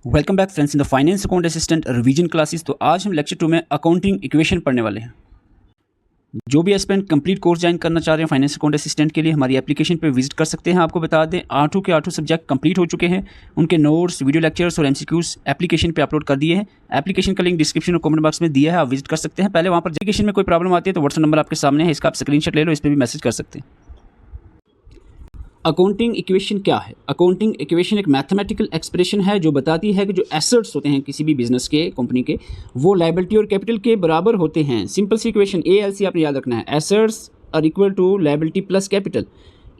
Welcome back friends in the finance account assistant revision classes. तो आज हम lecture 2 में अकाउंटिंग इक्वेशन पढ़ने वाले हैं। जो भी एस्पिरेंट कंप्लीट कोर्स ज्वाइन करना चाह रहे हैं फाइनेंस अकाउंट असिस्टेंट के लिए हमारी एप्लीकेशन पे विजिट कर सकते हैं। आपको बता दें आठों के आठों सब्जेक्ट कंप्लीट हो चुके हैं। उनके नोट्स, वीडियो लेक्चर्स और एमसीक्यूज एप्लीकेशन पे अपलोड कर दिए हैं। एप्लीकेशन का लिंक डिस्क्रिप्शन और कमेंट बॉक्स में दिया है, आप विजिट कर सकते हैं। पहले वहाँ पर एप्लीकेशन में कोई प्रॉब्लम आती है तो व्हाट्सएप नंबर आपके सामने है, इसका आप स्क्रीनशॉट ले लो, इस पर भी मैसेज कर सकते हैं। अकाउंटिंग इक्वेशन क्या है? अकाउंटिंग इक्वेशन एक मैथमेटिकल एक्सप्रेशन है जो बताती है कि जो एसेट्स होते हैं किसी भी बिजनेस के, कंपनी के, वो लायबिलिटी और कैपिटल के बराबर होते हैं। सिंपल सी इक्वेशन ALC आपने याद रखना है, assets are equal to liability plus capital.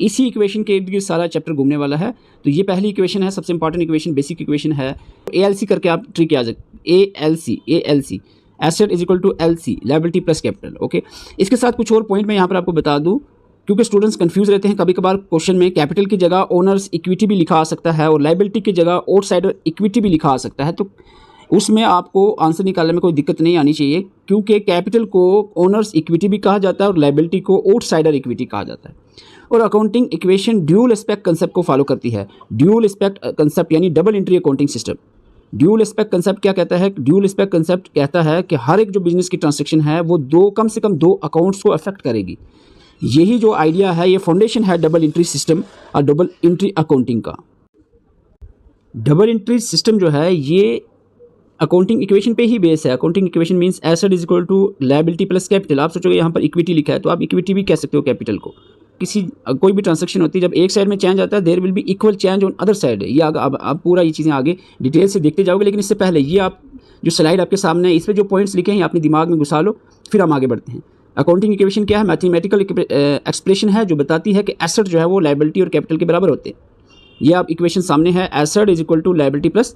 इसी इक्वेशन के इर्द गिर्द सारा चैप्टर घूमने वाला है। तो ये पहली इक्वेशन है, सबसे इंपॉर्टेंट इक्वेशन, बेसिक इक्वेशन है। ALC करके आप ट्रिक याद रखें, ALC asset is equal to LC liability plus capital. Okay, इसके साथ कुछ और पॉइंट मैं यहाँ पर आपको बता दूँ क्योंकि स्टूडेंट्स कंफ्यूज रहते हैं। कभी कभार क्वेश्चन में कैपिटल की जगह ओनर्स इक्विटी भी लिखा आ सकता है और लायबिलिटी की जगह आउटसाइडर इक्विटी भी लिखा आ सकता है। तो उसमें आपको आंसर निकालने में कोई दिक्कत नहीं आनी चाहिए, क्योंकि कैपिटल को ओनर्स इक्विटी भी कहा जाता है और लायबिलिटी को आउटसाइडर इक्विटी कहा जाता है। और accounting equation dual aspect concept को फॉलो करती है। ड्यूल एस्पेक्ट कंसेप्ट यानी double entry accounting system. Dual aspect concept क्या कहता है? ड्यूल एस्पेक्ट कंसेप्ट कहता है कि हर एक जो बिजनेस की ट्रांजेक्शन है वो कम से कम दो अकाउंट्स को अफेक्ट करेगी। यही जो आइडिया है, ये फाउंडेशन है डबल एंट्री सिस्टम और डबल एंट्री अकाउंटिंग का। डबल एंट्री सिस्टम जो है ये अकाउंटिंग इक्वेशन पे ही बेस है। Accounting equation means asset is equal to liability plus capital. आप सोचोगे यहाँ पर इक्विटी लिखा है तो आप इक्विटी भी कह सकते हो कैपिटल को। कोई भी ट्रांजैक्शन होती है जब एक साइड में चेंज आता है, there will be equal change on other side. ये आप पूरा ये चीज़ें आगे डिटेल से देखते जाओगे, लेकिन इससे पहले ये आप जो स्लाइड आपके सामने है इस पर जो पॉइंट्स लिखे हैं अपने दिमाग में घुसा लो, फिर हम आगे बढ़ते हैं। अकाउंटिंग इक्वेशन क्या है? मैथमेटिकल एक्सप्रेशन है जो बताती है कि एसेट जो है वो लायबिलिटी और कैपिटल के बराबर होते हैं। ये आप इक्वेशन सामने है, asset is equal to liability plus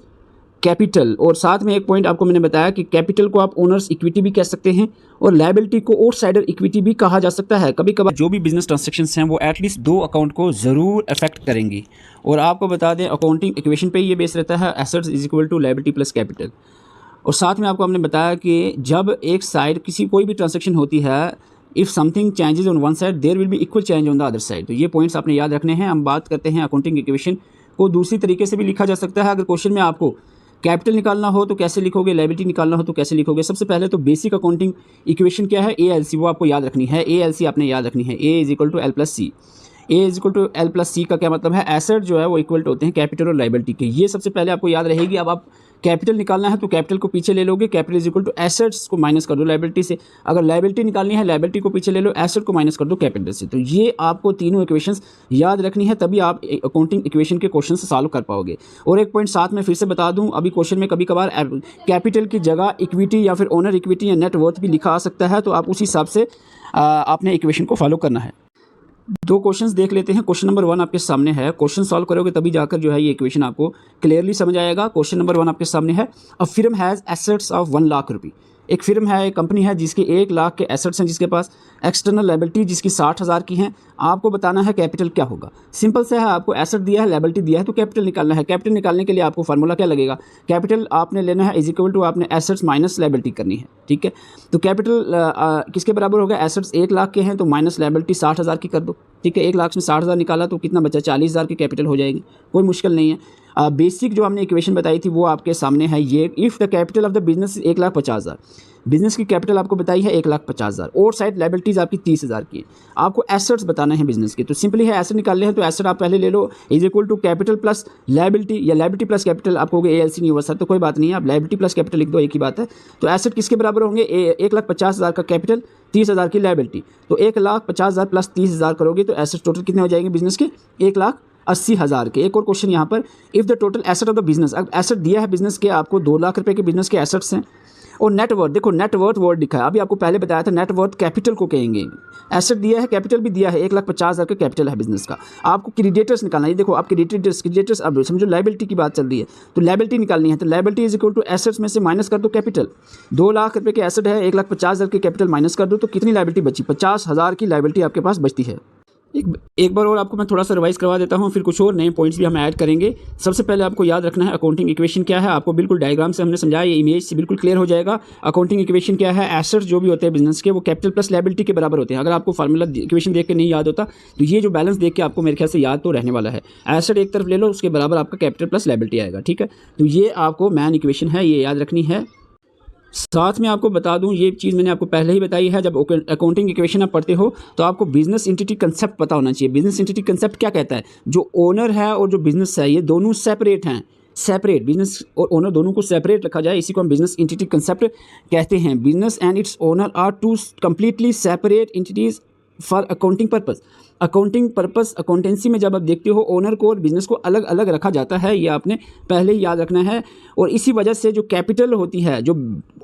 capital. और साथ में एक पॉइंट आपको मैंने बताया कि कैपिटल को आप ओनर्स इक्विटी भी कह सकते हैं और लायबिलिटी को आउटसाइडर इक्विटी भी कहा जा सकता है। कभी कभार जो भी बिजनेस ट्रांजैक्शंस हैं वो एटलीस्ट दो अकाउंट को ज़रूर अफेक्ट करेंगी। और आपको बता दें अकाउंटिंग इक्वेशन पे ये बेस रहता है, assets is equal to liability plus capital. और साथ में आपको हमने बताया कि जब एक साइड कोई भी ट्रांजैक्शन होती है, if something changes on one side there will be equal change on the other side. तो ये पॉइंट्स आपने याद रखने हैं। हम बात करते हैं अकाउंटिंग इक्वेशन को दूसरी तरीके से भी लिखा जा सकता है। अगर क्वेश्चन में आपको कैपिटल निकालना हो तो कैसे लिखोगे, लायबिलिटी निकालना हो तो कैसे लिखोगे? सबसे पहले तो बेसिक अकाउंटिंग इक्वेशन क्या है? ALC, वो आपको याद रखनी है। ALC आपने याद रखनी है, A is equal to L plus C. A is equal to L plus C का क्या मतलब है? एसेट जो है वो इक्वल होते हैं कैपिटल और लायबिलिटी के। ये सबसे पहले आपको याद रहेगी। अब आप कैपिटल निकालना है तो कैपिटल को पीछे ले लोगे, capital is equal to assets को माइनस कर दो लायबिलिटी से। अगर लायबिलिटी निकालनी है, लायबिलिटी को पीछे ले लो, एसेट को माइनस कर दो कैपिटल से। तो ये आपको तीनों इक्वेशंस याद रखनी है, तभी आप अकाउंटिंग इक्वेशन के क्वेश्चन सॉल्व कर पाओगे। और एक पॉइंट साथ में फिर से बता दूं, अभी क्वेश्चन में कभी कभार कैपिटल की जगह इक्विटी या फिर ओनर इक्विटी या नेटवर्थ भी लिखा आ सकता है, तो आप उसी हिसाब से आपने इक्वेशन को फॉलो करना है। दो क्वेश्चंस देख लेते हैं। क्वेश्चन नंबर 1 आपके सामने है। क्वेश्चन सॉल्व करोगे तभी जाकर जो है ये इक्वेशन आपको क्लियरली समझ आएगा। क्वेश्चन नंबर 1 आपके सामने है, अ फिर्म हैज़ एसेट्स ऑफ 1 लाख रुपये। एक फिर्म है, एक कंपनी है जिसके 1 लाख के एसेट्स हैं, जिसके पास एक्सटर्नल लायबिलिटी जिसकी 60,000 की हैं। आपको बताना है कैपिटल क्या होगा। सिंपल से है, आपको एसेट दिया है, लायबिलिटी दिया है, तो कैपिटल निकालना है। कैपिटल निकालने के लिए आपको फार्मूला क्या लगेगा? कैपिटल आपने लेना है इज इक्वल टू आपने एसेट्स माइनस लायबिलिटी करनी है, ठीक है। तो कैपिटल किसके बराबर होगा? एसेट्स 1 लाख के हैं तो माइनस लायबिलिटी 60,000 की कर दो, ठीक है। 1 लाख में 60,000 निकाला तो कितना बचा? 40,000 की कैपिटल हो जाएगी, कोई मुश्किल नहीं है। बेसिक जो हमने इक्वेशन बताई थी वो आपके सामने है। ये if the capital of the business 1,50,000, business की कैपिटल आपको बताई है 1,50,000 और साइड लायबिलिटीज़ आपकी 30,000 की है। आपको एसेट्स बताना है बिजनेस के, तो सिंपली है एसेट निकालने हैं तो एसेट आप पहले ले लो is equal to capital plus liability या लायबिलिटी प्लस कैपिटल। आप कहोगे ALC नहीं हुआ सर, तो कोई बात नहीं है, आप लायबिलिटी प्लस कैपिटल लिख दो, एक ही बात है। तो एसेट किसके बराबर होंगे? 1,50,000 का कैपिटल, 30,000 की लायबिलिटी। तो 1,50,000 प्लस 30,000 करोगे तो एसेट टोटल कितने हो जाएंगे बिजनेस के? 1,80,000 के। एक और क्वेश्चन यहाँ पर, if the total asset of the business, अब एसेट दिया है बिजनेस के आपको 2 लाख रुपए के बिजनेस के एसेट्स हैं और नेटवर्थ, देखो नेटवर्थ वर्ड लिखा है, अभी आपको पहले बताया था नेटवर्थ कैपिटल को कहेंगे। एसेट दिया है, कैपिटल भी दिया है, 1,50,000 का कैपिटल है बिजनेस का। आपको क्रेडिटर्स निकालना है। देखो आप क्रेडिटर्स अब समझो लायबिलिटी की बात चल रही है तो लायबिलिटी निकालनी है। तो liability is equal to assets में से माइनस कर दो कैपिटल। 2 लाख रुपये के एसेट है, 1,50,000 के कैपिटल माइनस कर दो तो कितनी लायबिलिटी बची? 50,000 की लायबिलिटी आपके पास बचती है। एक बार और आपको मैं थोड़ा सा रिवाइज करवा देता हूँ, फिर कुछ और नए पॉइंट्स भी हम ऐड करेंगे। सबसे पहले आपको याद रखना है अकाउंटिंग इक्वेशन क्या है, आपको बिल्कुल डायग्राम से हमने समझाया, ये इमेज से बिल्कुल क्लियर हो जाएगा। अकाउंटिंग इक्वेशन क्या है, एसेट्स जो भी होते हैं बिजनेस के वो कैपिटल प्लस लायबिलिटी के बराबर होते हैं। अगर आपको फार्मूला इक्वेशन देख के नहीं याद होता तो ये जो बैलेंस देख के आपको मेरे ख्याल से याद तो रहने वाला है। एसेट एक तरफ ले लो, उसके बराबर आपका कैपिटल प्लस लायबिलिटी आएगा, ठीक है। तो ये आपको मैन इक्वेशन है, ये याद रखनी है। साथ में आपको बता दूं, ये चीज़ मैंने आपको पहले ही बताई है, जब अकाउंटिंग इक्वेशन आप पढ़ते हो तो आपको बिजनेस एंटिटी कंसेप्ट पता होना चाहिए। बिजनेस एंटिटी कंसेप्ट क्या कहता है, जो ओनर है और जो बिजनेस है ये दोनों सेपरेट हैं, सेपरेट बिजनेस और ओनर दोनों को सेपरेट रखा जाए, इसी को हम बिजनेस एंटिटी कंसेप्ट कहते हैं। Business and its owner are two completely separate entities for accounting purpose. Accounting purpose, accountancy में जब आप देखते हो ओनर को और बिजनेस को अलग अलग रखा जाता है, ये आपने पहले ही याद रखना है। और इसी वजह से जो कैपिटल होती है, जो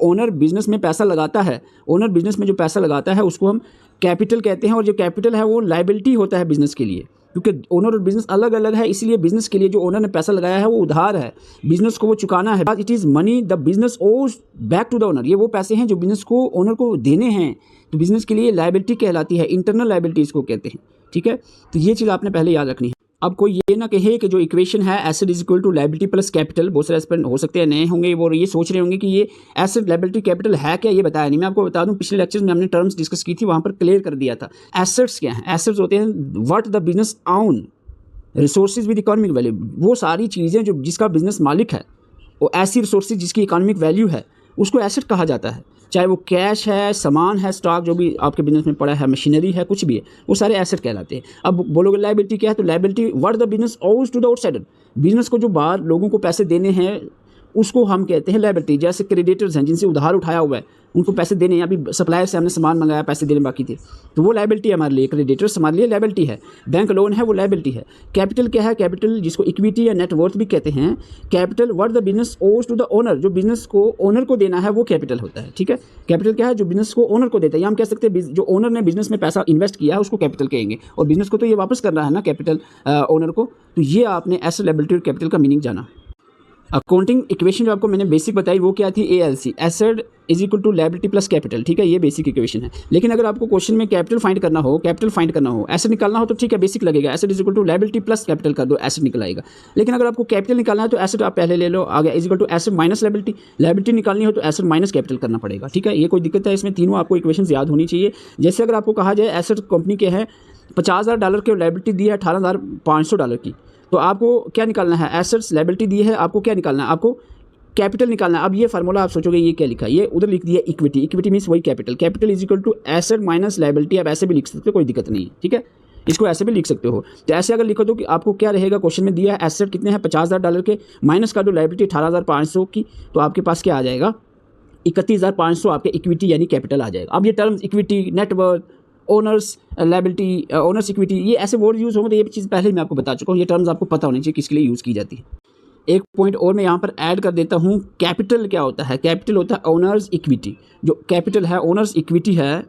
ओनर बिजनेस में पैसा लगाता है, ओनर बिजनेस में जो पैसा लगाता है उसको हम कैपिटल कहते हैं। और जो कैपिटल है वो लायबिलिटी होता है बिजनेस के लिए, क्योंकि ओनर और बिजनेस अलग अलग है, इसलिए बिजनेस के लिए जो ओनर ने पैसा लगाया है वो उधार है, बिजनेस को वो चुकाना है। It is money the business ओज बैक टू द ओनर, ये वो पैसे हैं जो बिजनेस को ओनर को देने हैं, तो बिजनेस के लिए लायबिलिटी कहलाती है, इंटरनल लायबिलिटी इसको कहते हैं, ठीक है। तो ये चीज़ आपने पहले याद रखनी है। अब कोई ये ना कहे कि जो इक्वेशन है asset is equal to liability plus capital, बहुत सारे एस्पेक्ट हो सकते हैं नए होंगे, वो ये सोच रहे होंगे कि ये एसेट लायबिलिटी कैपिटल है क्या, ये बताया नहीं। मैं आपको बता दूं, पिछले लेक्चर्स में हमने टर्म्स डिस्कस की थी, वहाँ पर क्लियर कर दिया था। एसेट्स क्या हैं, एसेट्स होते हैं what the business own, resources with economic value, वो सारी चीज़ें जो जिसका बिजनेस मालिक है, वो ऐसी रिसोर्सेज जिसकी इकोनॉमिक वैल्यू है उसको एसेट कहा जाता है। चाहे वो कैश है, सामान है, स्टॉक जो भी आपके बिजनेस में पड़ा है, मशीनरी है, कुछ भी है, वो सारे एसेट कहलाते हैं। अब बोलोगे लायबिलिटी क्या है, तो liability what the business owes to the outsider, business को जो बाहर लोगों को पैसे देने हैं उसको हम कहते हैं लायबिलिटी। जैसे क्रेडिटर्स हैं जिनसे उधार उठाया हुआ है, उनको पैसे देने हैं, अभी सप्लायर से हमने सामान मंगाया, पैसे देने बाकी थे, तो वो लायबिलिटी है हमारे लिए। क्रेडिटर्स हमारे लिए लायबिलिटी है। बैंक लोन है, वो लायबिलिटी है। कैपिटल क्या है, कैपिटल जिसको इक्विटी या नेटवर्थ भी कहते हैं। Capital what the business owes to the owner, जो बिजनेस को ओनर को देना है वो कैपिटल होता है, ठीक है। कैपिटल क्या है, जो बिजनेस को ओनर को देता है, या हम कह सकते हैं जो ओनर ने बिजनेस में पैसा इन्वेस्ट किया है उसको कैपिटल कहेंगे, और बिजनेस को तो ये वापस करना है ना कैपिटल ओनर को। तो ये आपने एसेट, लायबिलिटी और कैपिटल का मीनिंग जाना। अकाउंटिंग इक्वेशन जो आपको मैंने बेसिक बताई वो क्या थी, ALC, asset is equal to liability plus capital, ठीक है, ये बेसिक इक्वेशन है। लेकिन अगर आपको क्वेश्चन में कैपिटल फाइंड करना हो, एसेट निकालना हो तो ठीक है, बेसिक लगेगा, asset is equal to liability plus capital कर दो, एसेट निकल आएगा। लेकिन अगर आपको कैपिटल निकालना है तो एसेट आप पहले ले लो, आगे is equal to asset minus liability, liability निकालनी हो तो एसेट माइनस कैपिटल करना पड़ेगा, ठीक है। ये कोई दिक्कत है इसमें, तीनों आपको इक्वेशन याद होनी चाहिए। जैसे अगर आपको कहा जाए एसेट कंपनी के हैं $50,000 की, लायबिलिटी दी है $18,500 की, तो आपको क्या निकालना है, एसेट्स लायबिलिटी दी है, आपको क्या निकालना है, आपको कैपिटल निकालना है। अब ये फार्मूला आप सोचोगे ये क्या लिखा है, ये उधर लिख दिया इक्विटी, इक्विटी मीन्स वही capital, capital is equal to asset minus liability. आप ऐसे भी लिख सकते हो, कोई दिक्कत नहीं है, ठीक है, इसको ऐसे भी लिख सकते हो। तो ऐसे अगर लिखो तो कि आपको क्या रहेगा, क्वेश्चन में दिया है एसेट कितने हैं $50,000 के, माइनस का दो लायबिलिटी 18,500 की, तो आपके पास क्या आ जाएगा 31,500 आपके इक्विटी यानी कैपिटल आ जाएगा। अब ये terms equity, net worth, owners liability, owners equity, ये ऐसे वर्ड यूज़ होंगे, तो ये चीज़ पहले ही मैं आपको बता चुका हूँ। ये टर्म्स आपको पता होनी चाहिए किसके लिए यूज़ की जाती है। एक पॉइंट और मैं यहाँ पर ऐड कर देता हूँ, कैपिटल क्या होता है, कैपिटल होता है ओनर्स इक्विटी। जो कैपिटल है, ओनर्स इक्विटी है,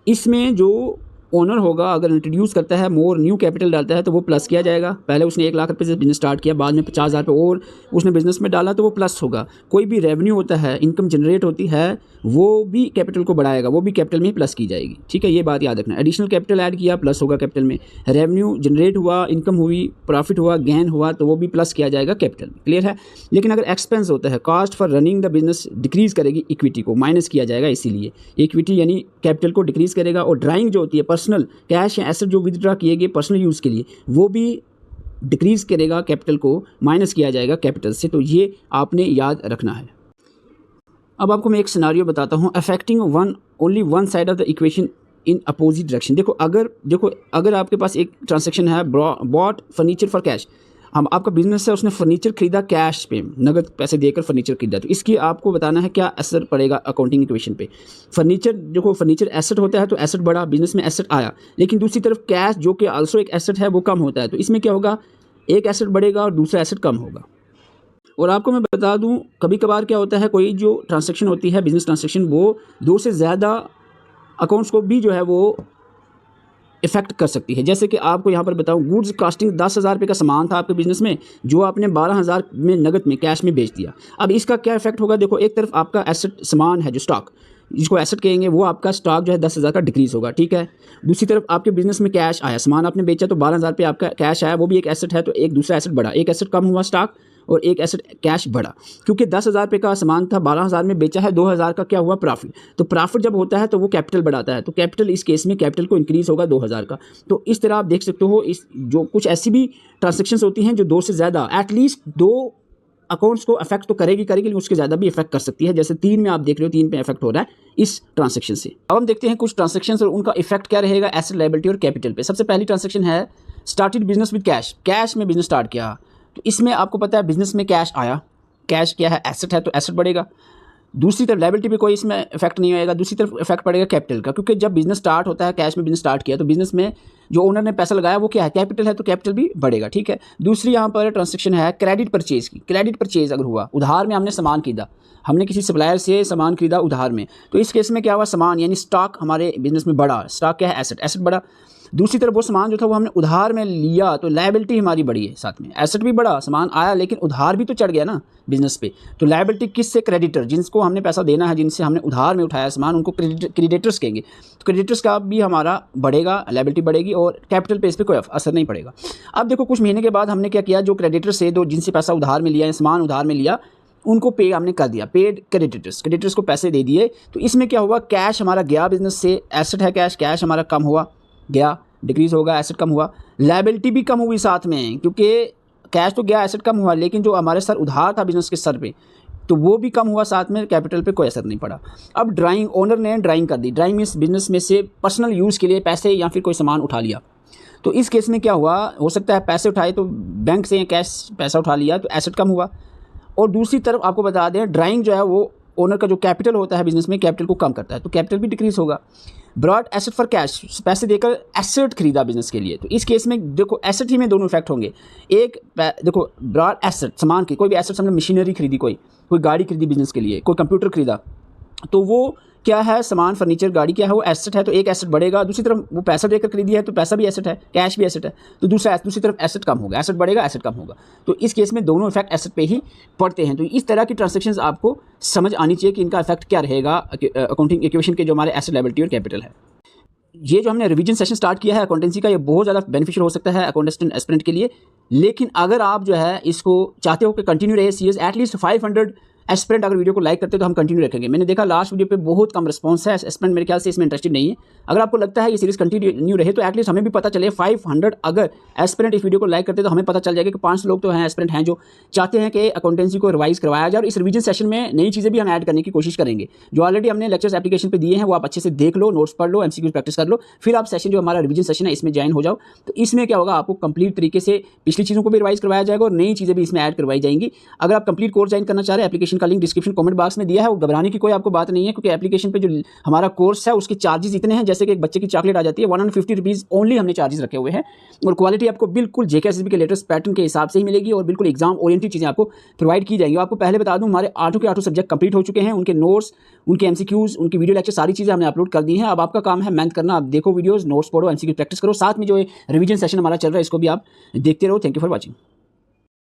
इसमें जो ओनर होगा अगर इंट्रोड्यूस करता है मोर न्यू कैपिटल डालता है तो वो प्लस किया जाएगा। पहले उसने 1 लाख रुपये से बिजनेस स्टार्ट किया, बाद में 50,000 रुपये और उसने बिजनेस में डाला तो वो प्लस होगा। कोई भी रेवेन्यू होता है, इनकम जनरेट होती है, वो भी कैपिटल को बढ़ाएगा, वो भी कैपिटल में प्लस की जाएगी, ठीक है, ये बात याद रखना। एडिशनल कैपिटल ऐड किया, प्लस होगा कैपिटल में। रेवेन्यू जनरेट हुआ, इनकम हुई, प्रॉफिट हुआ, गेन हुआ, तो वो भी प्लस किया जाएगा कैपिटल में, क्लियर है। लेकिन अगर एक्सपेंस होता है, cost for running the business decrease करेगी, इक्विटी को माइनस किया जाएगा, इसीलिए इक्विटी यानी कैपिटल को डिक्रीज करेगा। और ड्राइंग जो होती है, पर्सनल कैश या एसेट जो विदड्रॉ किए गए पर्सनल यूज़ के लिए, वो भी डिक्रीज करेगा, कैपिटल को माइनस किया जाएगा कैपिटल से, तो ये आपने याद रखना है। अब आपको मैं एक सिनारियो बताता हूँ, affecting only one side of the equation in opposite direction. देखो अगर आपके पास एक ट्रांजैक्शन है, बॉट फर्नीचर फॉर कैश, हम आपका बिजनेस है, उसने फर्नीचर खरीदा कैश पे, नगद पैसे देकर फर्नीचर खरीदा, तो इसकी आपको बताना है क्या असर पड़ेगा अकाउंटिंग इक्वेशन पे। फर्नीचर, देखो फर्नीचर एसेट होता है तो एसेट बढ़ा, बिजनेस में एसेट आया, लेकिन दूसरी तरफ कैश जो कि आल्सो एक एसेट है वो कम होता है, तो इसमें क्या होगा, एक एसेट बढ़ेगा और दूसरा एसेट कम होगा। और आपको मैं बता दूं, कभी कभार क्या होता है, कोई जो ट्रांजैक्शन होती है बिजनेस ट्रांजैक्शन, वो 2 से ज़्यादा अकाउंट्स को भी जो है वो इफेक्ट कर सकती है। जैसे कि आपको यहाँ पर बताऊँ, गुड्स कॉस्टिंग 10,000 रुपये का सामान था आपके बिजनेस में, जो आपने 12,000 में नगद में कैश में बेच दिया। अब इसका क्या इफेक्ट होगा, देखो एक तरफ आपका एसेट सामान है जो स्टॉक, जिसको एसेट कहेंगे, वो आपका स्टॉक जो है 10,000 का डिक्रीज़ होगा, ठीक है। दूसरी तरफ आपके बिजनेस में कैश आया, सामान आपने बेचा तो 12,000 पे आपका कैश आया, वो भी एक एसेट है, तो एक दूसरा एसेट बढ़ा, एक एसेट कम हुआ स्टॉक और एक एसेट कैश बढ़ा, क्योंकि 10,000 पे का सामान था, 12,000 में बेचा है, 2,000 का क्या हुआ प्रॉफिट। तो प्रॉफिट जब होता है तो वो कैपिटल बढ़ाता है, तो कैपिटल इस केस में कैपिटल को इंक्रीज़ होगा 2,000 का। तो इस तरह आप देख सकते हो, इस जो कुछ ऐसी भी ट्रांजेक्शन्स होती हैं जो 2 से ज़्यादा, एटलीस्ट 2 अकाउंट्स को अफेक्ट तो करेगी लेकिन उसके ज़्यादा भी इफेक्ट कर सकती है। जैसे 3 में आप देख रहे हो, 3 पे इफेक्ट हो रहा है इस ट्रांजैक्शन से। अब हम देखते हैं कुछ ट्रांजैक्शंस और उनका इफेक्ट क्या रहेगा एसेट, लायबिलिटी और कैपिटल पे। सबसे पहली ट्रांजैक्शन है started business with cash, cash में बिजनेस स्टार्ट किया। तो इसमें आपको पता है बिजनेस में कैश आया, कैश क्या है एसेट है, तो एसेट बढ़ेगा। दूसरी तरफ लायबिलिटी पे कोई इसमें इफेक्ट नहीं आएगा, दूसरी तरफ इफेक्ट पड़ेगा कैपिटल का, क्योंकि जब बिजनेस स्टार्ट होता है, कैश में बिजनेस स्टार्ट किया तो बिजनेस में जो ओनर ने पैसा लगाया वो क्या है कैपिटल है, तो कैपिटल भी बढ़ेगा, ठीक है। दूसरी यहाँ पर ट्रांजैक्शन है क्रेडिट परचेज की। क्रेडिट परचेज अगर हुआ, उधार में हमने सामान खरीदा, हमने किसी सप्लायर से सामान खरीदा उधार में, तो इस केस में क्या हुआ, सामान यानी स्टॉक हमारे बिजनेस में बढ़ा, स्टॉक क्या है एसेट, एसेट बढ़ा। दूसरी तरफ वो सामान जो था वो हमने उधार में लिया, तो लायबिलिटी हमारी बढ़ी है, साथ में एसेट भी बढ़ा, सामान आया लेकिन उधार भी तो चढ़ गया ना बिजनेस पे। तो लायबिलिटी किससे, क्रेडिटर, जिनको हमने पैसा देना है, जिनसे हमने उधार में उठाया सामान, उनको क्रेडिटर्स कहेंगे। तो क्रेडिटर्स का भी हमारा बढ़ेगा, लायबिलिटी बढ़ेगी और कैपिटल पे इस पर कोई असर नहीं पड़ेगा। अब देखो कुछ महीने के बाद हमने क्या किया, जो क्रेडिटर से दो जिनसे पैसा उधार में लिया या सामान उधार में लिया, उनको पे हमने कर दिया, पेड क्रेडिटर्स को पैसे दे दिए। तो इसमें क्या हुआ, कैश हमारा गया बिजनेस से, एसेट है कैश, कैश हमारा कम हुआ गया, डिक्रीज़ होगा, एसेट कम हुआ, लायबिलिटी भी कम हुई साथ में, क्योंकि कैश तो गया एसेट कम हुआ, लेकिन जो हमारे सर उधार था बिजनेस के सर पे तो वो भी कम हुआ, साथ में कैपिटल पे कोई असर नहीं पड़ा। अब ड्राइंग, ओनर ने ड्राइंग कर दी, ड्राइंग मीन्स बिजनेस में से पर्सनल यूज़ के लिए पैसे या फिर कोई सामान उठा लिया। तो इस केस में क्या हुआ, हो सकता है पैसे उठाए तो बैंक से कैश पैसा उठा लिया तो एसेट कम हुआ। और दूसरी तरफ आपको बता दें ड्राइंग जो है वो ओनर का जो कैपिटल होता है बिजनेस में, कैपिटल को कम करता है, तो कैपिटल भी डिक्रीज होगा। ब्रॉड एसेट फॉर कैश, पैसे देकर एसेट खरीदा बिजनेस के लिए, तो इस केस में देखो एसेट ही में दोनों इफेक्ट होंगे। एक देखो ब्रॉड एसेट, सामान की कोई भी एसेट, हमने मशीनरी खरीदी, कोई गाड़ी खरीदी बिजनेस के लिए, कोई कंप्यूटर खरीदा, तो वो क्या है, सामान फर्नीचर गाड़ी क्या है, वो एसेट है, तो एक एसेट बढ़ेगा। दूसरी तरफ वो पैसा देकर खरीदी है तो पैसा भी एसेट है, कैश भी एसेट है, तो दूसरी तरफ एसेट कम होगा, एसेट बढ़ेगा एसेट कम होगा। तो इस केस में दोनों इफेक्ट एसेट पे ही पड़ते हैं। तो इस तरह की ट्रांजैक्शंस आपको समझ आनी चाहिए कि इनका इफेक्ट क्या रहेगा अकाउंटिंग इक्वेशन के जो हमारे एसेट, लायबिलिटी और कैपिटल है। ये जो हमने रिवीजन सेशन स्टार्ट किया है अकाउंटेंसी का, ये बहुत ज़्यादा बेनिफिशियल हो सकता है अकाउंटेंट एस्पिरेंट के लिए। लेकिन अगर आप जो है इसको चाहते हो कि कंटिन्यू रहे सीरीज, एटलीस्ट 500 एस्पिरेंट अगर वीडियो को लाइक करते तो हम कंटिन्यू रखेंगे। मैंने देखा लास्ट वीडियो पे बहुत कम रिस्पांस है, एस्पिरेंट मेरे ख्याल से इसमें इंटरेस्टेड नहीं है। अगर आपको लगता है ये सीरीज कंटिन्यू रहे तो एटलीस्ट हमें भी पता चले 500 अगर एस्पिरेंट इस वीडियो को लाइक करते तो हमें पता चल जाएगा कि 5 लोग तो हैं एस्पिरेंट हैं जो चाहते हैं कि अकाउंटेंसी को रिवाइज करवाया जाए। और इस रिवीजन सेशन में नई चीज़ें भी हम ऐड करने की कोशिश करेंगे। जो ऑलरेडी हमने लेक्चर्स एप्लीकेशन पे दिए हैं वो आप अच्छे से देख लो, नोट्स पढ़ लो, एमसीक्यू प्रैक्टिस कर लो, फिर आप सेशन जो हमारा रिवीजन सेशन है इसमें ज्वाइन हो जाओ। तो इसमें क्या होगा, आपको कंप्लीट तरीके से पिछली चीज़ों को भी रिवाइज करवाया जाएगा और नई चीज़ें भी इसमें ऐड करवाई जाएंगी। अगर आप कंप्लीट कोर्स ज्वाइन करना चाह रहे हैं, एप्लीकेशन का लिंक डिस्क्रिप्शन कमेंट बॉक्स में दिया है, वो घबराने की कोई आपको बात नहीं है, क्योंकि एप्लीकेशन पे जो हमारा कोर्स है उसके चार्जेस इतने हैं, जैसे कि एक बच्चे की चॉकलेट आ जाती है 150 रुपीज़ ओनली हमने चार्जेस रखे हुए हैं। और क्वालिटी आपको बिल्कुल जेकेएसएसबी के लेटेस्ट पैटर्न के हिसाब से ही मिलेगी और बिल्कुल एग्जाम ओरिएंटेड चीज़ें आपको प्रोवाइड की जाएंगी। आपको पहले बता दूं हमारे 8 के 8 सब्जेक्ट कंप्लीट हो चुके हैं, उनके नोट्स, उनके एमसीक्यूज, उनकी वीडियो लेक्चर सारी चीज़ें हमने अपलोड कर दी हैं। अब आपका काम है मेहनत करना, आप देखो वीडियोज़, नोट्स पढ़ो, एमसीक्यू प्रैक्टिस करो, साथ में जो रिवीजन सेशन हमारा चल रहा है इसको भी आप देखते रहो। Thank you for watching.